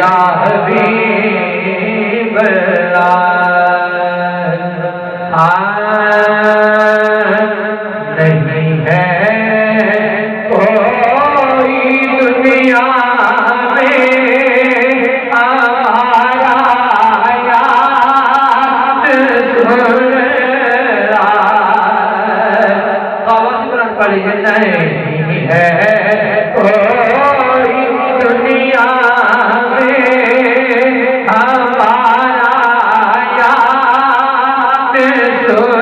یا حبیب نہیں ہے کوئی دنیا میں ہمارا یاد سننا پڑھیے نہیں ہے کوئی دنیا میں ہمارا یاد سننا